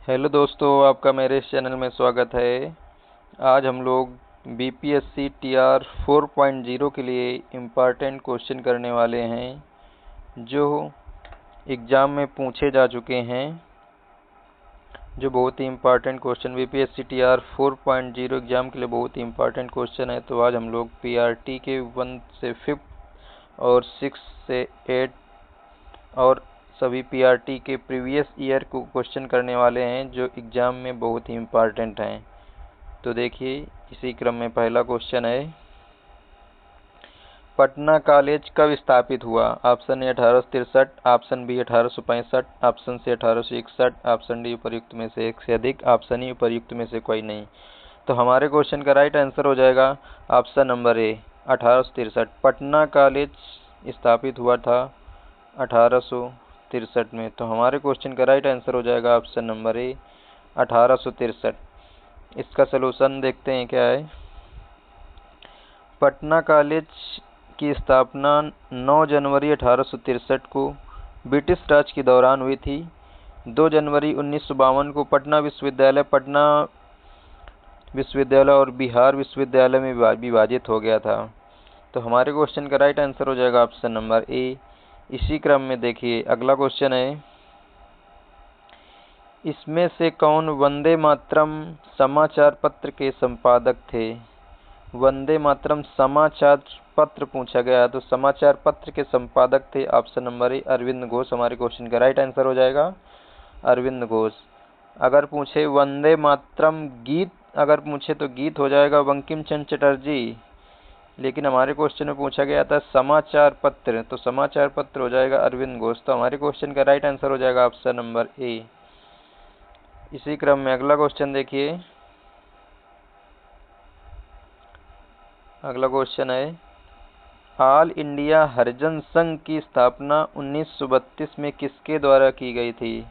Hello दोस्तों, आपका मेरे इस चैनल में स्वागत है। आज हम लोग बीपीएससी टीआर 4.0 के लिए इम्पॉर्टेंट क्वेश्चन करने वाले हैं जो एग्ज़ाम में पूछे जा चुके हैं। जो बहुत ही important question BPSC TR 4.0 exam के लिए बहुत ही इम्पॉर्टेंट क्वेश्चन है। तो आज हम लोग पीआरटी के 1 से 5 और 6 से 8 और सभी पीआरटी के प्रीवियस ईयर को क्वेश्चन करने वाले हैं जो एग्ज़ाम में बहुत ही इम्पॉर्टेंट हैं। तो देखिए, इसी क्रम में पहला क्वेश्चन है, पटना कॉलेज कब स्थापित हुआ? Option A 1863, option B 1865, option C 1861, option D उपर्युक्त में से एक से अधिक, ऑप्शन ई उपर्युक्त में से कोई नहीं। तो हमारे क्वेश्चन का राइट आंसर हो जाएगा ऑप्शन नंबर ए 1863। पटना कॉलेज स्थापित हुआ था 1863 में। तो हमारे क्वेश्चन का राइट आंसर हो जाएगा ऑप्शन नंबर ए 1863। इसका सलूशन देखते हैं क्या है। पटना कॉलेज की स्थापना 9 जनवरी 1863 को ब्रिटिश राज के दौरान हुई थी। 2 जनवरी 1952 को पटना विश्वविद्यालय और बिहार विश्वविद्यालय में विभाजित हो गया था। तो हमारे क्वेश्चन का राइट आंसर हो जाएगा ऑप्शन नंबर ए। इसी क्रम में देखिए, अगला क्वेश्चन है, इसमें से कौन वंदे मातरम समाचार पत्र के संपादक थे? वंदे मातरम समाचार पत्र पूछा गया, तो समाचार पत्र के संपादक थे option number A Aurobindo Ghosh. हमारे क्वेश्चन का राइट आंसर हो जाएगा अरविंद घोष। अगर पूछे वंदे मातरम गीत, अगर पूछे तो गीत हो जाएगा बंकिम चंद्र चटर्जी, लेकिन हमारे क्वेश्चन में पूछा गया था समाचार पत्र, तो समाचार पत्र हो जाएगा अरविंद घोष। तो हमारे क्वेश्चन का राइट आंसर हो जाएगा ऑप्शन नंबर ए। इसी क्रम में अगला क्वेश्चन देखिए, अगला क्वेश्चन है, ऑल इंडिया हरिजन संघ की स्थापना 1932 में किसके द्वारा की गई थी?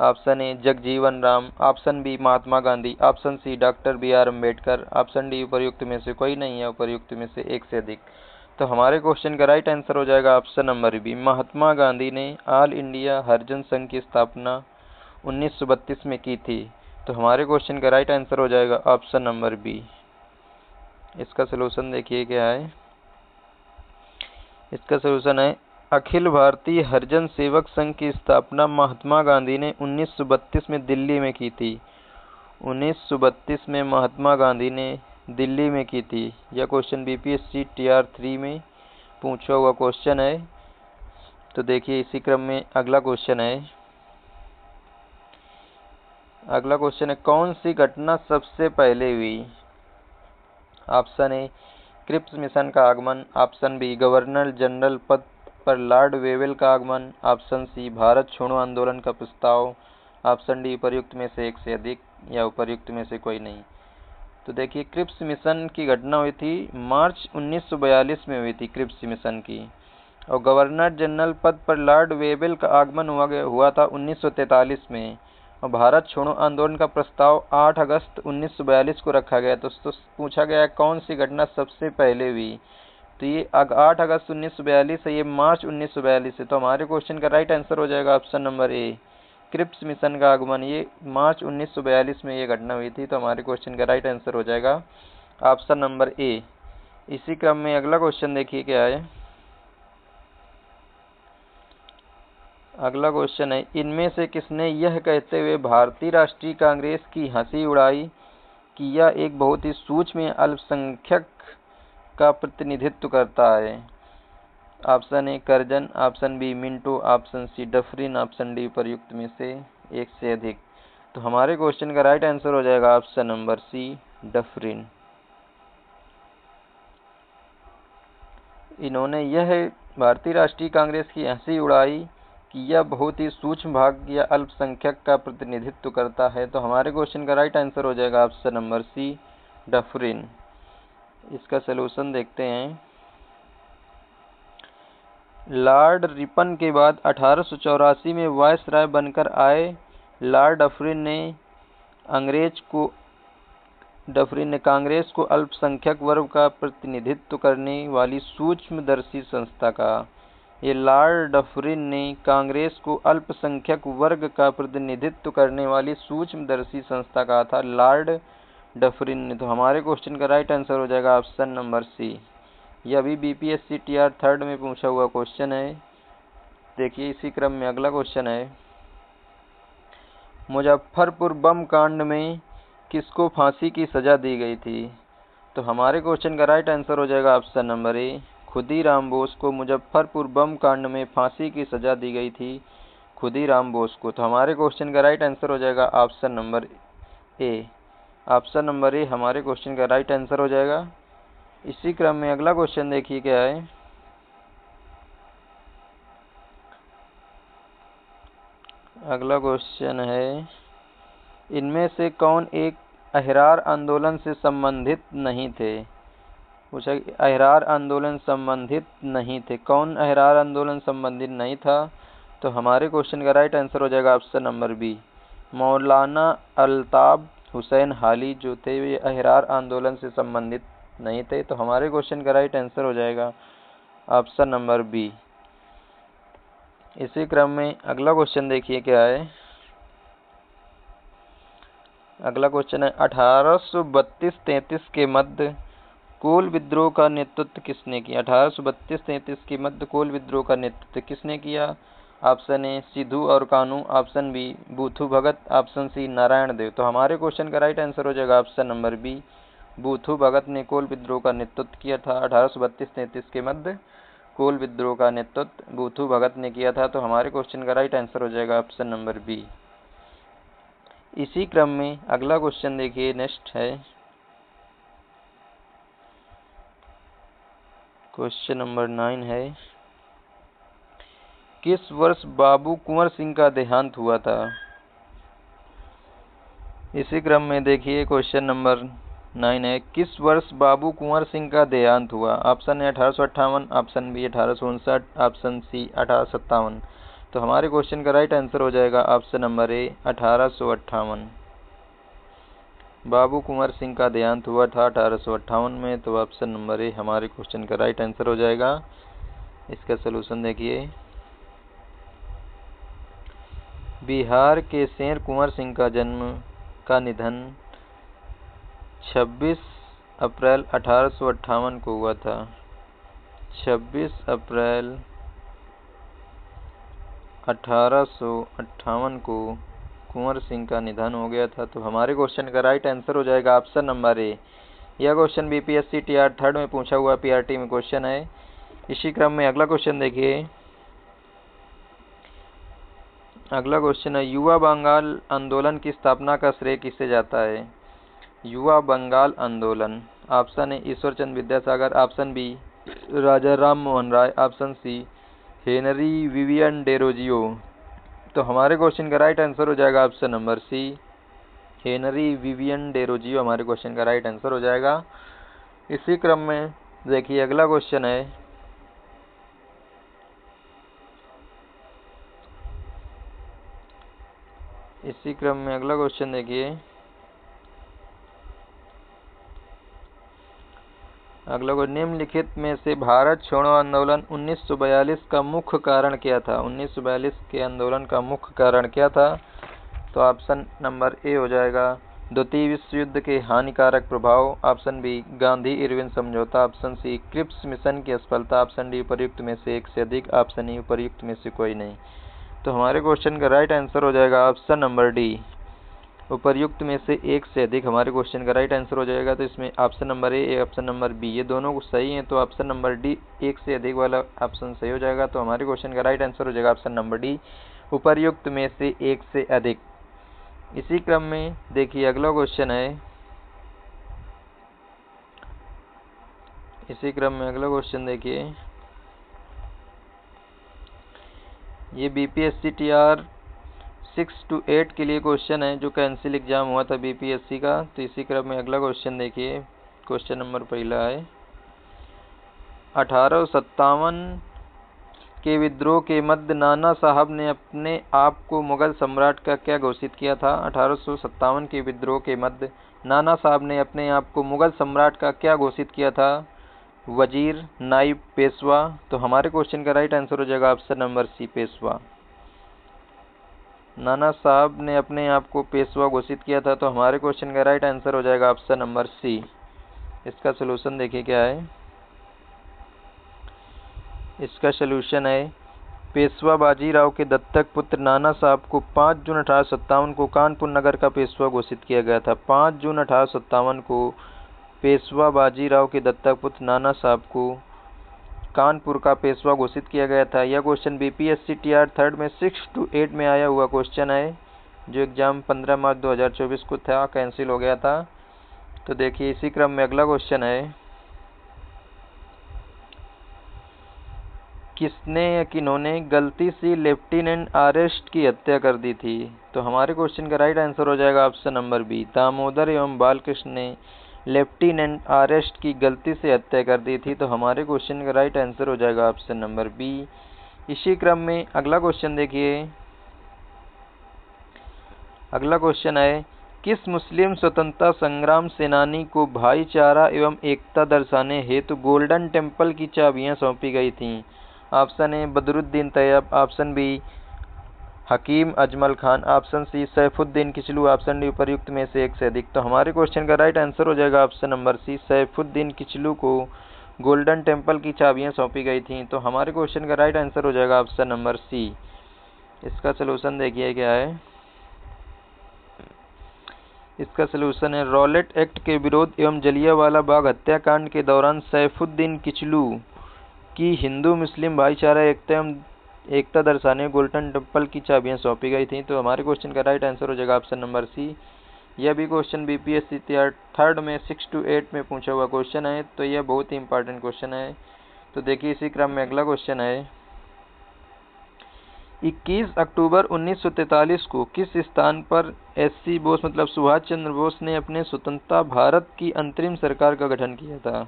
Option A Jagjivan Ram, option B Mahatma Gandhi, option C doctor B R Ambedkar, option D उपर्युक्त में से कोई नहीं है, उपर्युक्त में से एक से अधिक। तो हमारे क्वेश्चन का राइट आंसर हो जाएगा option number B, Mahatma Gandhi ने ऑल इंडिया हरिजन संघ की स्थापना 1932 में की थी। तो हमारे क्वेश्चन का राइट आंसर हो जाएगा ऑप्शन नंबर बी। इसका सलूशन देखिए क्या है। इसका सलूशन है, अखिल भारतीय हरिजन सेवक संघ की स्थापना महात्मा गांधी ने 1932 में दिल्ली में की थी। 1932 में महात्मा गांधी ने दिल्ली में की थी। यह क्वेश्चन बीपीएससी टीआर 3 में पूछा हुआ क्वेश्चन है। तो देखिए, इसी क्रम में अगला क्वेश्चन है, अगला क्वेश्चन है, कौन सी घटना सबसे पहले हुई? ऑप्शन ए क्रिप्स मिशन का आगमन, ऑप्शन बी गवर्नर जनरल पद पर लॉर्ड वेवेल का आगमन, ऑप्शन सी भारत छोड़ो आंदोलन का प्रस्ताव, ऑप्शन डी उपर्युक्त में से एक से अधिक या उपर्युक्त में से कोई नहीं। तो देखिए, क्रिप्स मिशन की घटना हुई थी मार्च 1942 में हुई थी क्रिप्स मिशन की, और गवर्नर जनरल पद पर लॉर्ड वेवेल का आगमन हुआ था 1943 में, और भारत छोड़ो आंदोलन का प्रस्ताव 8 अगस्त 1942 को रखा गया। तो पूछा गया कौन सी घटना सबसे पहले हुई? तो ये 8 अगस्त 1942 है, ये मार्च 1942 है। तो हमारे क्वेश्चन का राइट आंसर हो जाएगा option number A, Cripps mission का आगमन ये मार्च 1942 में ये घटना हुई थी। तो हमारे क्वेश्चन का राइट आंसर हो जाएगा ऑप्शन नंबर ए। इसी क्रम में अगला क्वेश्चन देखिए क्या है। अगला क्वेश्चन है, इनमें से किसने यह कहते हुए भारतीय राष्ट्रीय कांग्रेस की हंसी उड़ाई कि यह एक बहुत ही सूक्ष्म अल्पसंख्यक का प्रतिनिधित्व करता है? Option A Curzon, option B Minto, option C Dufferin, option D उपर्युक्त में से एक से अधिक। तो हमारे क्वेश्चन का राइट आंसर हो जाएगा ऑप्शन नंबर सी डफरिन। इन्होंने यह भारतीय राष्ट्रीय कांग्रेस की हंसी उड़ाई कि यह बहुत ही सूक्ष्म भाग या अल्पसंख्यक का प्रतिनिधित्व करता है। तो हमारे क्वेश्चन का राइट आंसर हो जाएगा ऑप्शन नंबर सी डफरिन। इसका सलूशन देखते हैं। लॉर्ड रिपन के बाद 1884 में वायसराय बनकर आए लॉर्ड डफरिन ने कांग्रेस को अल्पसंख्यक वर्ग का प्रतिनिधित्व करने वाली सूक्ष्मदर्शी संस्था कहा। ये लॉर्ड डफरिन ने कांग्रेस को अल्पसंख्यक वर्ग का प्रतिनिधित्व करने वाली सूक्ष्मदर्शी संस्था कहा था, लॉर्ड डफरिन ने। तो हमारे क्वेश्चन का राइट आंसर हो जाएगा ऑप्शन नंबर सी। यह अभी बीपीएससी टीआर 3rd में पूछा हुआ क्वेश्चन है। देखिए इसी क्रम में अगला क्वेश्चन है, मुजफ्फरपुर बम कांड में किसको फांसी की सजा दी गई थी? तो हमारे क्वेश्चन का राइट आंसर हो जाएगा ऑप्शन नंबर ए, खुदीराम बोस को मुजफ्फरपुर बम कांड में फांसी की सजा दी गई थी, खुदीराम बोस को। तो हमारे क्वेश्चन का राइट आंसर हो जाएगा option number A. Option number ए हमारे क्वेश्चन का राइट आंसर हो जाएगा। इसी क्रम में अगला क्वेश्चन देखिए क्या है, अगला क्वेश्चन है, इनमें से कौन एक अहरार आंदोलन से संबंधित नहीं थे? पूछा अहरार आंदोलन संबंधित नहीं थे, कौन अहरार आंदोलन संबंधित नहीं था? तो हमारे क्वेश्चन का राइट आंसर हो जाएगा ऑप्शन नंबर बी, मौलाना अल्ताफ हुसैन हाली जो थे वे अहरार आंदोलन से संबंधित नहीं थे। तो हमारे क्वेश्चन का राइट आंसर हो जाएगा ऑप्शन नंबर बी। इसी क्रम में अगला क्वेश्चन देखिए क्या है, अगला क्वेश्चन है 1832-33 के मध्य कोल विद्रोह का नेतृत्व किसने किया? 1832-33 के मध्य कोल विद्रोह का नेतृत्व किसने किया? ऑप्शन ए सिद्धू और कानू, ऑप्शन बी बूथू भगत, ऑप्शन सी नारायण देव। तो हमारे क्वेश्चन का राइट आंसर हो जाएगा ऑप्शन नंबर बी, बूथू भगत ने कोल विद्रोह का नेतृत्व किया था। 1832-33 के मध्य कोल विद्रोह का नेतृत्व बूथू भगत ने किया था। तो हमारे क्वेश्चन का राइट आंसर हो जाएगा ऑप्शन नंबर बी। इसी क्रम में अगला क्वेश्चन देखिए, नेक्स्ट है क्वेश्चन नंबर 9 है, किस वर्ष बाबू कुंवर सिंह का देहांत हुआ था? इसी क्रम में देखिए क्वेश्चन नंबर 9 है, किस वर्ष बाबू कुंवर सिंह का देहांत हुआ? Option A 1858, option B 1859, option C 1857। तो हमारे क्वेश्चन का राइट आंसर हो जाएगा option number A 1858। Babu Kunwar Singh का देहांत हुआ था 1858 में। तो ऑप्शन नंबर ए हमारे क्वेश्चन का राइट आंसर हो जाएगा। इसका सलूशन देखिए, बिहार के शेर कुंवर सिंह का निधन 26 अप्रैल 1858 को हुआ था। 26 अप्रैल 1858 को कुंवर सिंह का निधन हो गया था। तो हमारे क्वेश्चन का राइट आंसर हो जाएगा ऑप्शन नंबर ए। यह क्वेश्चन बीपीएससी टीआर 3rd में पूछा हुआ पीआरटी में क्वेश्चन है। इसी क्रम में अगला क्वेश्चन देखिए, अगला क्वेश्चन है, युवा बंगाल आंदोलन की स्थापना का श्रेय किसे जाता है? युवा बंगाल आंदोलन, option A Ishwarchand Vidyasagar, option B Raja Ram Mohan Roy, option C Henry Vivian Derozio. तो हमारे क्वेश्चन का राइट आंसर हो जाएगा option number C, Henry Vivian Derozio हमारे क्वेश्चन का राइट आंसर हो जाएगा। इसी क्रम में देखिए अगला क्वेश्चन है, इसी क्रम में अगला क्वेश्चन देखिए, अगला को निम्नलिखित में से भारत छोड़ो आंदोलन 1942 का मुख्य कारण क्या था? 1942 के आंदोलन का मुख्य कारण क्या था? तो ऑप्शन नंबर ए हो जाएगा द्वितीय विश्व युद्ध के हानिकारक प्रभाव, ऑप्शन बी गांधी इरविन समझौता, ऑप्शन सी क्रिप्स मिशन की असफलता, ऑप्शन डी उपर्युक्त में से एक से अधिक, ऑप्शन ई उपर्युक्त में से कोई नहीं। तो हमारे क्वेश्चन का राइट आंसर हो जाएगा ऑप्शन नंबर डी, उपर्युक्त में से एक से अधिक हमारे क्वेश्चन का राइट आंसर हो जाएगा। तो इसमें option number A option number B ये दोनों सही हैं। तो ऑप्शन नंबर डी एक से अधिक वाला ऑप्शन सही हो जाएगा। तो हमारे क्वेश्चन का राइट आंसर हो जाएगा ऑप्शन नंबर डी, उपर्युक्त में से एक से अधिक। इसी क्रम में देखिए अगला क्वेश्चन है, इसी क्रम में अगला क्वेश्चन देखिए, ये बीपीएससी टीआर 6 to 8 के लिए क्वेश्चन है जो कैंसिल एग्जाम हुआ था बीपीएससी का। तो इसी क्रम में अगला क्वेश्चन देखिए, क्वेश्चन नंबर पहला है, 1857 के विद्रोह के मध्य नाना साहब ने अपने आप को मुगल सम्राट का क्या घोषित किया था? 1857 के विद्रोह के मध्य नाना साहब ने अपने आप को मुगल सम्राट का क्या घोषित किया था? वजीर, नाइब, पेशवा। तो हमारे क्वेश्चन का राइट आंसर हो जाएगा ऑप्शन नंबर सी, पेशवा। नाना साहब ने अपने आप को पेशवा घोषित किया था, तो हमारे क्वेश्चन का राइट आंसर हो जाएगा ऑप्शन नंबर सी। इसका सोल्यूशन देखिए क्या है। इसका सोल्यूशन है, पेशवा बाजीराव के दत्तक पुत्र नाना साहब को 5 जून 1857 को कानपुर नगर का पेशवा घोषित किया गया था। 5 जून 1857 को पेशवा बाजीराव के दत्तक पुत्र नाना साहब को कानपुर का पेशवा घोषित किया गया था। यह क्वेश्चन बीपीएससी टीआर थर्ड में 6 to 8 में आया हुआ क्वेश्चन है, जो एग्जाम 15 मार्च 2024 को था, कैंसिल हो गया था। तो देखिए इसी क्रम में अगला क्वेश्चन है, किसने या किन्होंने गलती से लेफ्टिनेंट आरेस्ट की हत्या कर दी थी। तो हमारे क्वेश्चन का राइट आंसर हो जाएगा ऑप्शन नंबर बी, दामोदर एवं बालकृष्ण ने लेफ्टिनेंट आरेस्ट की गलती से हत्या कर दी थी। तो हमारे क्वेश्चन का राइट आंसर हो जाएगा ऑप्शन नंबर बी। इसी क्रम में अगला क्वेश्चन देखिए। अगला क्वेश्चन है, किस मुस्लिम स्वतंत्रता संग्राम सेनानी को भाईचारा एवं एकता दर्शाने हेतु गोल्डन टेम्पल की चाबियां सौंपी गई थीं। Option A Badruddin Tyab, option B Hakim Ajmal Khan, option C Saifuddin Kitchlew, option D उपर्युक्त में से एक से अधिक। तो हमारे क्वेश्चन का राइट आंसर हो जाएगा option number C, Saifuddin Kitchlew को गोल्डन टेम्पल की चाबियां सौंपी गई थीं। तो हमारे क्वेश्चन का राइट आंसर हो जाएगा ऑप्शन नंबर सी। इसका सोल्यूशन देखिए क्या है। इसका सोल्यूशन है, रॉलेट एक्ट के विरोध एवं जलियांवाला बाग हत्याकांड के दौरान सैफुद्दीन किचलू की हिंदू मुस्लिम भाईचारा एकता दर्शाने गोल्डन टेम्पल की चाबियां सौंपी गई थी। तो हमारे क्वेश्चन का राइट आंसर हो जाएगा ऑप्शन नंबर सी। यह भी क्वेश्चन बीपीएससी थर्ड में 6 to 8 में पूछा हुआ क्वेश्चन है, तो यह बहुत ही इंपॉर्टेंट क्वेश्चन है। तो देखिए इसी क्रम में अगला क्वेश्चन है, 21 अक्टूबर 1943 को किस स्थान पर एससी बोस मतलब सुभाष चंद्र बोस ने अपने स्वतंत्रता भारत की अंतरिम सरकार का गठन किया था।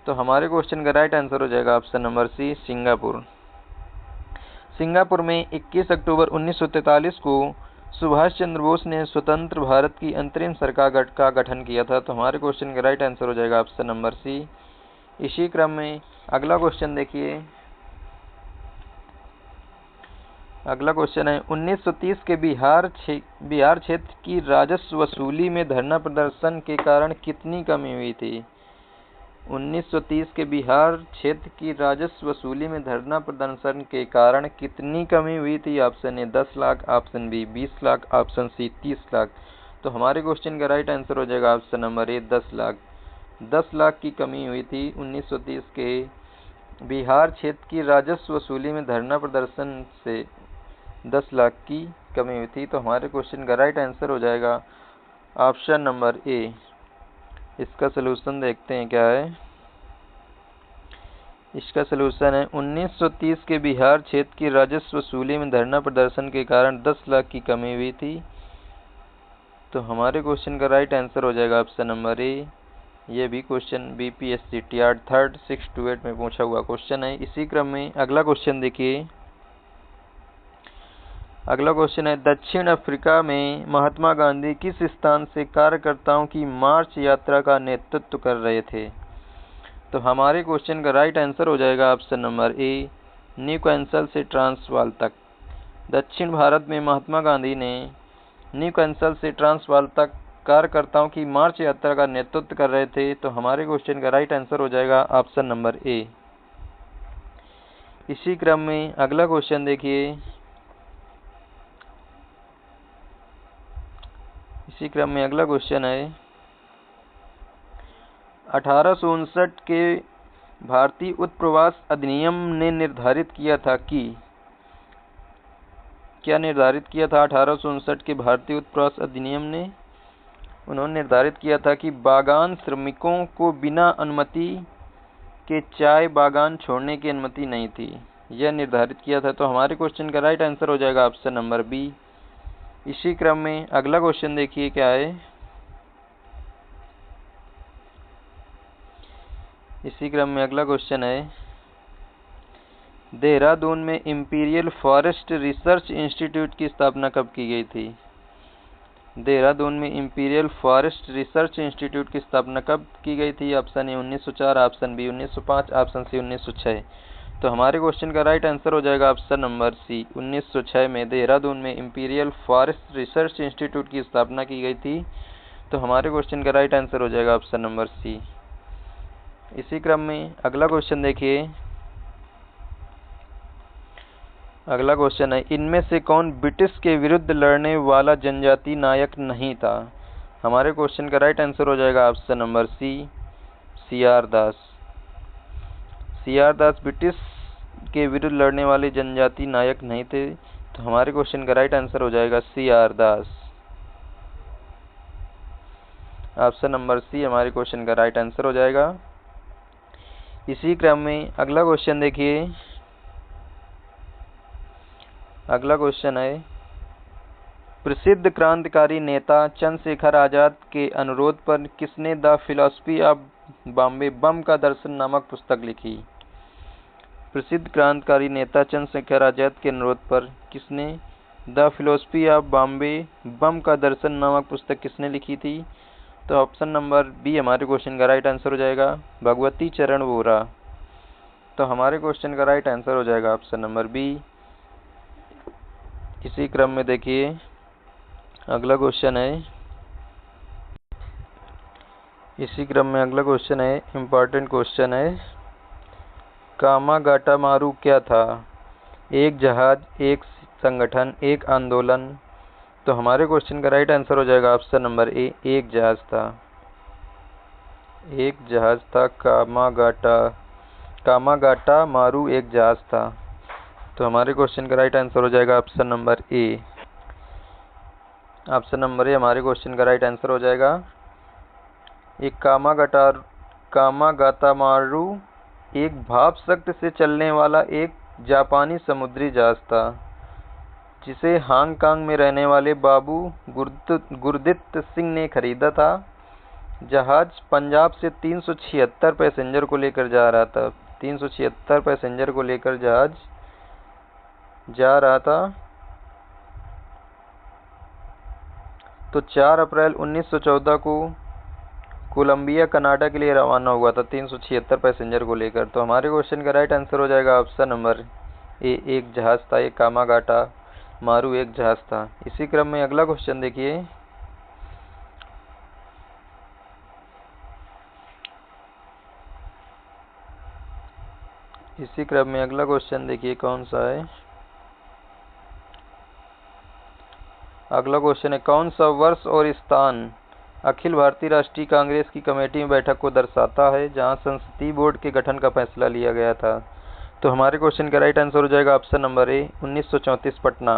तो हमारे क्वेश्चन का राइट आंसर हो जाएगा option number C, Singapore. Singapore में 21 अक्टूबर 1943 को सुभाष चंद्र बोस ने स्वतंत्र भारत की अंतरिम सरकार का गठन किया था। तो हमारे क्वेश्चन का राइट आंसर हो जाएगा ऑप्शन नंबर सी। इसी क्रम में अगला क्वेश्चन देखिए। अगला क्वेश्चन है, 1930 के बिहार क्षेत्र की राजस्व वसूली में धरना प्रदर्शन के कारण कितनी कमी हुई थी। 1930 के बिहार क्षेत्र की राजस्व वसूली में धरना प्रदर्शन के कारण कितनी कमी हुई थी। Option A 10 lakh, option B 20 lakh, option C 30 lakh. तो हमारे क्वेश्चन का राइट आंसर हो जाएगा option number A 10 lakh. 10 lakh की कमी हुई थी 1930 के बिहार क्षेत्र की राजस्व वसूली में धरना प्रदर्शन से 10 लाख की कमी हुई थी। तो हमारे क्वेश्चन का राइट आंसर हो जाएगा ऑप्शन नंबर ए। इसका सलूशन देखते हैं क्या है। इसका सलूशन है, 1930 के बिहार क्षेत्र की राजस्व वसूली में धरना प्रदर्शन के कारण 10 लाख की कमी हुई थी। तो हमारे क्वेश्चन का राइट आंसर हो जाएगा ऑप्शन नंबर ए। यह भी question BPSC TR third 6 to 8 में पूछा हुआ क्वेश्चन है। इसी क्रम में अगला क्वेश्चन देखिए। अगला क्वेश्चन है, दक्षिण अफ्रीका में महात्मा गांधी किस स्थान से कार्यकर्ताओं की मार्च यात्रा का नेतृत्व कर रहे थे। तो हमारे क्वेश्चन का राइट आंसर हो जाएगा ऑप्शन नंबर ए, न्यूकैसल से ट्रांसवाल तक। दक्षिण भारत में महात्मा गांधी ने न्यूकैसल से ट्रांसवाल तक कार्यकर्ताओं की मार्च यात्रा का नेतृत्व कर रहे थे। तो हमारे क्वेश्चन का राइट आंसर हो जाएगा ऑप्शन नंबर ए। इसी क्रम में अगला क्वेश्चन देखिए। इसी क्रम में अगला क्वेश्चन है, 1859 के भारतीय उत्प्रवास अधिनियम ने निर्धारित किया था कि क्या निर्धारित किया था 1859 के भारतीय उत्प्रवास अधिनियम ने। उन्होंने निर्धारित किया था कि बागान श्रमिकों को बिना अनुमति के चाय बागान छोड़ने की अनुमति नहीं थी, यह निर्धारित किया था। तो हमारे क्वेश्चन का राइट आंसर हो जाएगा ऑप्शन नंबर बी। इसी क्रम में अगला क्वेश्चन देखिए क्या है। इसी क्रम में अगला क्वेश्चन है, देहरादून में इंपीरियल फॉरेस्ट रिसर्च इंस्टीट्यूट की स्थापना कब की गई थी। देहरादून में इंपीरियल फॉरेस्ट रिसर्च इंस्टीट्यूट की स्थापना कब की गई थी? Option A 1904, option B 1905, option C 1906। तो हमारे क्वेश्चन का राइट आंसर हो जाएगा ऑप्शन नंबर सी 1906 में देहरादून में इंपीरियल फॉरेस्ट रिसर्च इंस्टीट्यूट की स्थापना की गई थी। तो हमारे क्वेश्चन का राइट आंसर हो जाएगा ऑप्शन नंबर सी। इसी क्रम में अगला क्वेश्चन देखिए। अगला क्वेश्चन है, इनमें से कौन ब्रिटिश के विरुद्ध लड़ने वाला जनजाति नायक नहीं था? हमारे क्वेश्चन का राइट आंसर हो जाएगा option number C C R Das. C R Das British के विरुद्ध लड़ने वाले जनजाति नायक नहीं थे। तो हमारे क्वेश्चन का राइट आंसर हो जाएगा सी आर दास। ऑप्शन नंबर सी हमारे क्वेश्चन का राइट आंसर हो जाएगा। इसी क्रम में अगला क्वेश्चन देखिए। अगला क्वेश्चन है, प्रसिद्ध क्रांतिकारी नेता चंद्रशेखर आजाद के अनुरोध पर किसने द फिलॉसफी ऑफ बॉम्बे बम का दर्शन नामक पुस्तक लिखी? प्रसिद्ध क्रांतिकारी नेता चंद्रशेखर आजाद के अनुरोध पर किसने द फिलॉसफी ऑफ बॉम्बे बम का दर्शन नामक पुस्तक किसने लिखी थी? तो ऑप्शन नंबर बी हमारे क्वेश्चन का राइट आंसर हो जाएगा भगवती चरण वोरा। तो हमारे क्वेश्चन का राइट आंसर हो जाएगा ऑप्शन नंबर बी। इसी क्रम में देखिए अगला क्वेश्चन है। इसी क्रम में अगला क्वेश्चन है, इम्पोर्टेंट क्वेश्चन है, कामागाटामारू क्या था? एक जहाज, एक संगठन, एक आंदोलन? तो हमारे क्वेश्चन का राइट आंसर हो जाएगा ऑप्शन नंबर ए एक जहाज था। एक जहाज था कामागाटामारू एक जहाज था। तो हमारे क्वेश्चन का राइट आंसर हो जाएगा option number A. Option number ए हमारे क्वेश्चन का राइट आंसर हो जाएगा। एक कामागाटामारू एक भाप शक्ति से चलने वाला एक जापानी समुद्री जहाज था जिसे हांगकांग में रहने वाले बाबू गुरदित्त सिंह ने खरीदा था। जहाज पंजाब से 376 पैसेंजर को लेकर जा रहा था। 376 पैसेंजर को लेकर जहाज जा रहा था। तो 4 अप्रैल 1914 को कोलंबिया कनाडा के लिए रवाना हुआ था 376 पैसेंजर को लेकर। तो हमारे क्वेश्चन का राइट आंसर हो जाएगा ऑप्शन नंबर ए एक जहाज था। एक कामागाटामारू एक जहाज था। इसी क्रम में अगला क्वेश्चन देखिए। इसी क्रम में अगला क्वेश्चन देखिए कौन सा है। अगला क्वेश्चन है, कौन सा वर्ष और स्थान अखिल भारतीय राष्ट्रीय कांग्रेस की कमेटी में बैठक को दर्शाता है जहां संसदीय बोर्ड के गठन का फैसला लिया गया था? तो हमारे क्वेश्चन का राइट आंसर हो जाएगा ऑप्शन नंबर ए 1934 पटना।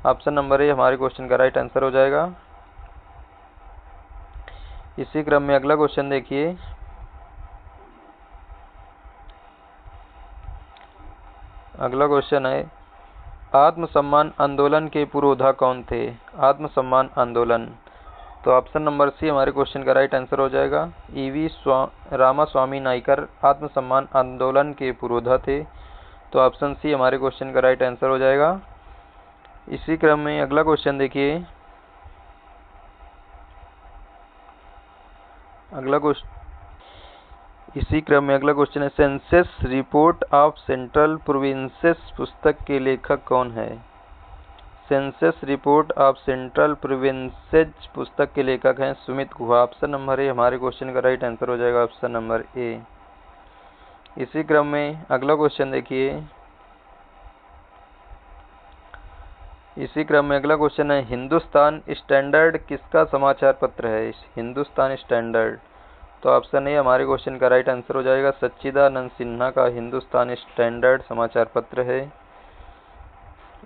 ऑप्शन नंबर ए हमारे क्वेश्चन का राइट आंसर हो जाएगा। इसी क्रम में अगला क्वेश्चन देखिए। अगला क्वेश्चन है, आत्मसम्मान आंदोलन के पुरोधा कौन थे? आत्मसम्मान आंदोलन। तो ऑप्शन नंबर सी हमारे क्वेश्चन का राइट आंसर हो जाएगा। ईवी रामास्वामी नाइकर आत्मसम्मान आंदोलन के पुरोधा थे। तो ऑप्शन सी हमारे क्वेश्चन का राइट आंसर हो जाएगा। इसी क्रम में अगला क्वेश्चन देखिए। इसी क्रम में अगला क्वेश्चन है, census report of central provinces पुस्तक के लेखक कौन है? Census report of central provinces पुस्तक के लेखक हैं सुमित गुहा। ऑप्शन नंबर ए हमारे क्वेश्चन का राइट आंसर हो जाएगा ऑप्शन नंबर ए। इसी क्रम में अगला क्वेश्चन देखिए। इसी क्रम में अगला क्वेश्चन है, हिंदुस्तान स्टैंडर्ड किसका समाचार पत्र है? हिंदुस्तान स्टैंडर्ड। तो ऑप्शन ए हमारे क्वेश्चन का राइट आंसर हो जाएगा। सच्चिदानंद सिन्हा का हिंदुस्तान स्टैंडर्ड समाचार पत्र है।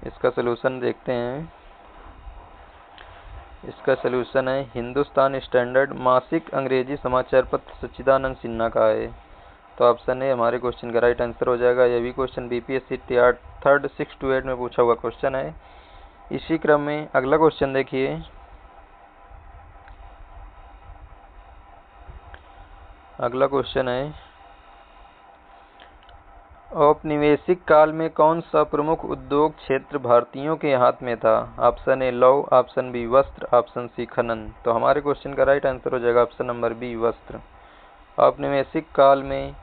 इसका सलूशन देखते हैं। इसका सलूशन है, हिंदुस्तान स्टैंडर्ड मासिक अंग्रेजी समाचार पत्र सच्चिदानंद सिन्हा का है। तो ऑप्शन ए हमारे क्वेश्चन का राइट आंसर हो जाएगा। यह भी क्वेश्चन बीपीएससी थर्ड 6 to 8 में पूछा हुआ क्वेश्चन है। इसी क्रम में अगला क्वेश्चन देखिए। अगला क्वेश्चन है, औपनिवेशिक काल में कौन सा प्रमुख उद्योग क्षेत्र भारतीयों के हाथ में था? ऑप्शन ए लौह, ऑप्शन बी वस्त्र, ऑप्शन सी खनन। तो हमारे क्वेश्चन का राइट आंसर हो जाएगा ऑप्शन नंबर बी वस्त्र। औपनिवेशिक काल में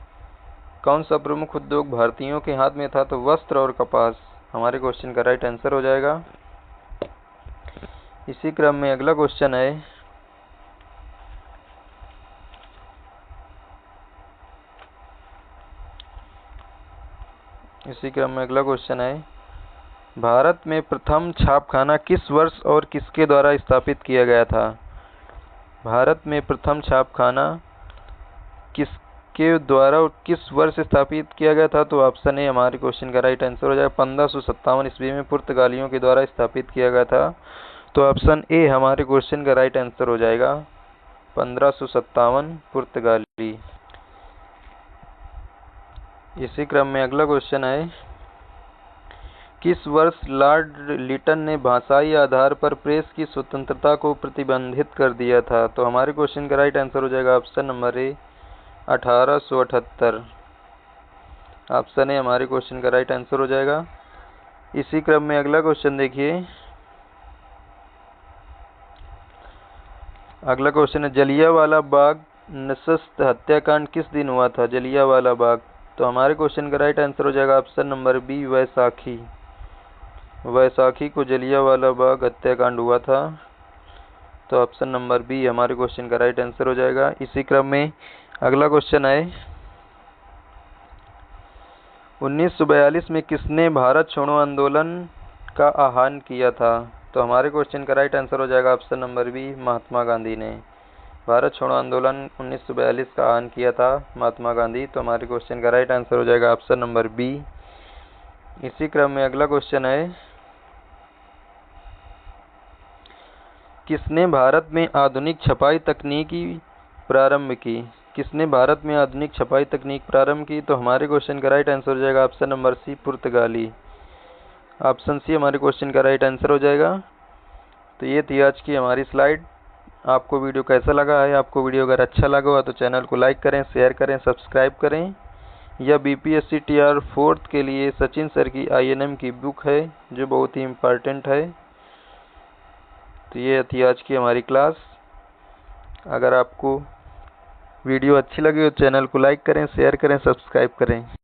कौन सा प्रमुख उद्योग भारतीयों के हाथ में था? तो वस्त्र और कपास हमारे क्वेश्चन का राइट आंसर हो जाएगा। इसी क्रम में अगला क्वेश्चन है, भारत में प्रथम छापखाना किस वर्ष और किसके द्वारा स्थापित किया गया था? भारत में प्रथम छापखाना किसके द्वारा और किस वर्ष स्थापित किया गया था? तो ऑप्शन ए हमारे क्वेश्चन का राइट आंसर हो जाएगा 1557 ईस्वी में पुर्तगालियों के द्वारा स्थापित किया गया था। तो ऑप्शन ए हमारे क्वेश्चन का राइट आंसर हो जाएगा 1557 पुर्तगाली। इसी क्रम में अगला क्वेश्चन है, किस वर्ष लॉर्ड लिटन ने भाषाई आधार पर प्रेस की स्वतंत्रता को प्रतिबंधित कर दिया था? तो हमारे क्वेश्चन का राइट आंसर हो जाएगा option number A 1878। Option A हमारे क्वेश्चन का राइट आंसर हो जाएगा। इसी क्रम में अगला क्वेश्चन देखिए, अगला क्वेश्चन है, जलियांवाला बाग नृशंस हत्याकांड किस दिन हुआ था? जलियांवाला बाग। तो हमारे क्वेश्चन का राइट आंसर हो जाएगा option number B Baisakhi. Baisakhi को जलियांवाला बाग हत्याकांड हुआ था। तो ऑप्शन नंबर बी हमारे क्वेश्चन का राइट आंसर हो जाएगा। इसी क्रम में अगला क्वेश्चन है, 1942 में किसने भारत छोड़ो आंदोलन का आह्वान किया था? तो हमारे क्वेश्चन का राइट आंसर हो जाएगा option number B Mahatma Gandhi ने। भारत छोड़ो आंदोलन 1942 का आह्वान किया था महात्मा गांधी। तो हमारे क्वेश्चन का राइट आंसर हो जाएगा ऑप्शन नंबर बी। इसी क्रम में अगला क्वेश्चन है, किसने भारत में आधुनिक छपाई तकनीक प्रारंभ की? किसने भारत में आधुनिक छपाई तकनीक प्रारंभ की? तो हमारे क्वेश्चन का राइट आंसर हो जाएगा ऑप्शन नंबर सी पुर्तगाली। ऑप्शन सी हमारे क्वेश्चन का राइट आंसर हो जाएगा। तो ये थी आज की हमारी स्लाइड। आपको वीडियो कैसा लगा है? आपको वीडियो अगर अच्छा लगा हो तो चैनल को लाइक करें, शेयर करें, सब्सक्राइब करें। यह बीपीएससी टीआर 4th के लिए सचिन सर की आईएनएम की बुक है जो बहुत ही इम्पोर्टेंट है। तो ये थी आज की हमारी क्लास। अगर आपको वीडियो अच्छी लगी तो चैनल को लाइक करें, शेयर करें, सब्सक्राइब करें।